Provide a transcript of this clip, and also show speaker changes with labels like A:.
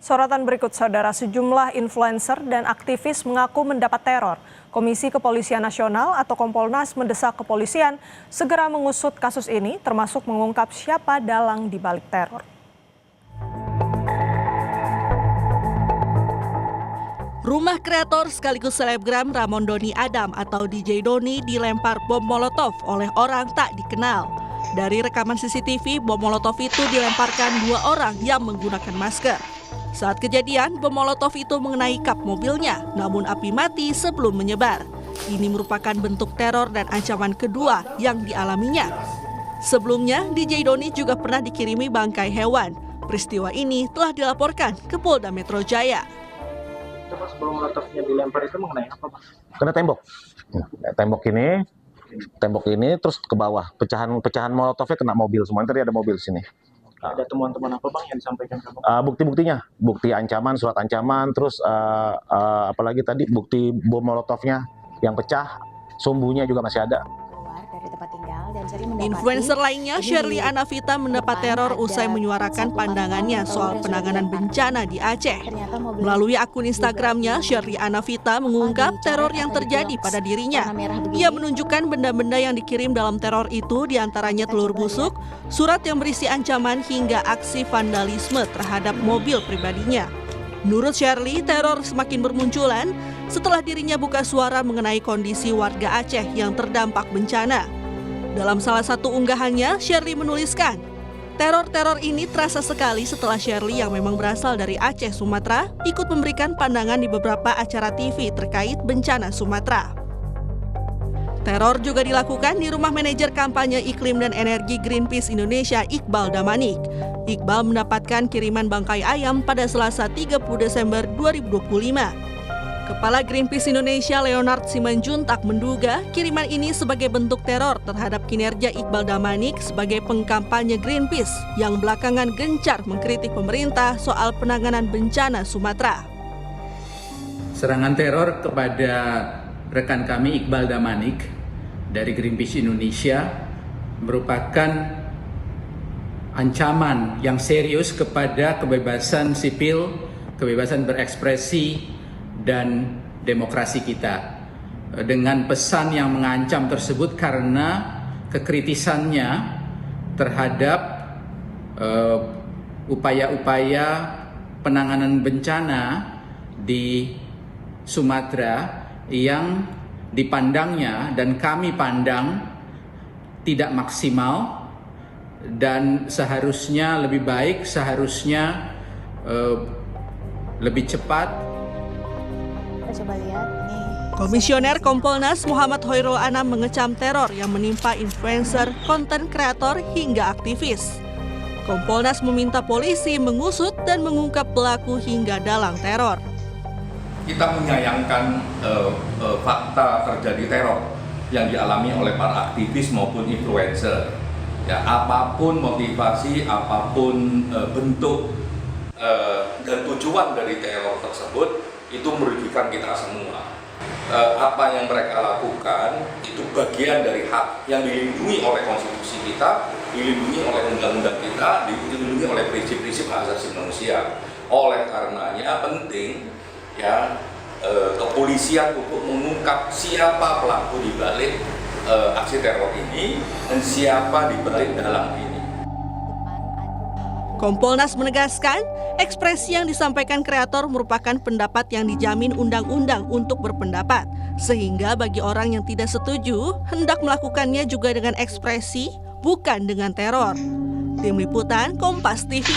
A: Sorotan berikut, saudara, sejumlah influencer dan aktivis mengaku mendapat teror. Komisi Kepolisian Nasional atau Kompolnas mendesak kepolisian segera mengusut kasus ini, termasuk mengungkap siapa dalang di balik teror.
B: Rumah kreator sekaligus selebgram Ramon Doni Adam atau DJ Doni dilempar bom molotov oleh orang tak dikenal. Dari rekaman CCTV, bom molotov itu dilemparkan 2 orang yang menggunakan masker. Saat kejadian, bom molotov itu mengenai kap mobilnya, namun api mati sebelum menyebar. Ini merupakan bentuk teror dan ancaman kedua yang dialaminya. Sebelumnya, DJ Doni juga pernah dikirimi bangkai hewan. Peristiwa ini telah dilaporkan ke Polda Metro Jaya.
C: Sebelum molotovnya dilempar itu mengenai apa, Pak?
D: Kena tembok. Tembok ini terus ke bawah. Pecahan molotovnya kena mobil semua. Tadi ada mobil sini.
C: Ada temuan-temuan apa, Bang, yang disampaikan ke Bang?
D: Bukti-buktinya, bukti ancaman, surat ancaman, terus apalagi tadi bukti bom molotovnya yang pecah, sumbunya juga masih ada.
B: Influencer lainnya, Shirley Anavita, mendapat teror usai menyuarakan pandangannya soal penanganan bencana di Aceh. Melalui akun Instagramnya, Shirley Anavita mengungkap teror yang terjadi pada dirinya. Ia menunjukkan benda-benda yang dikirim dalam teror itu, diantaranya telur busuk, surat yang berisi ancaman, hingga aksi vandalisme terhadap mobil pribadinya. Menurut Shirley, teror semakin bermunculan setelah dirinya buka suara mengenai kondisi warga Aceh yang terdampak bencana. Dalam salah satu unggahannya, Shirley menuliskan, teror-teror ini terasa sekali setelah Shirley yang memang berasal dari Aceh, Sumatera, ikut memberikan pandangan di beberapa acara TV terkait bencana Sumatera. Teror juga dilakukan di rumah manajer kampanye iklim dan energi Greenpeace Indonesia, Iqbal Damanik. Iqbal mendapatkan kiriman bangkai ayam pada Selasa 30 Desember 2025. Kepala Greenpeace Indonesia Leonard Simanjuntak menduga kiriman ini sebagai bentuk teror terhadap kinerja Iqbal Damanik sebagai pengkampanye Greenpeace yang belakangan gencar mengkritik pemerintah soal penanganan bencana Sumatera.
E: Serangan teror kepada rekan kami Iqbal Damanik dari Greenpeace Indonesia merupakan ancaman yang serius kepada kebebasan sipil, kebebasan berekspresi, dan demokrasi kita. Dengan pesan yang mengancam tersebut karena kekritisannya terhadap upaya-upaya penanganan bencana di Sumatera yang dipandangnya dan kami pandang tidak maksimal dan seharusnya lebih baik, seharusnya lebih cepat.
F: Coba lihat ini.
B: Komisioner Kompolnas Muhammad Hoirul Anam mengecam teror yang menimpa influencer, konten kreator, hingga aktivis. Kompolnas meminta polisi mengusut dan mengungkap pelaku hingga dalang teror.
G: Kita menyayangkan fakta terjadi teror yang dialami oleh para aktivis maupun influencer. Ya, apapun motivasi, apapun bentuk dan tujuan dari teror tersebut, itu merugikan kita semua. Apa yang mereka lakukan itu bagian dari hak yang dilindungi oleh konstitusi kita, dilindungi oleh undang-undang kita, dilindungi oleh prinsip-prinsip hak asasi manusia. Oleh karenanya penting ya kepolisian untuk mengungkap siapa pelaku di balik aksi teror ini dan siapa di balik dalang ini.
B: Kompolnas menegaskan, ekspresi yang disampaikan kreator merupakan pendapat yang dijamin undang-undang untuk berpendapat. Sehingga bagi orang yang tidak setuju, hendak melakukannya juga dengan ekspresi, bukan dengan teror. Tim Liputan Kompas TV.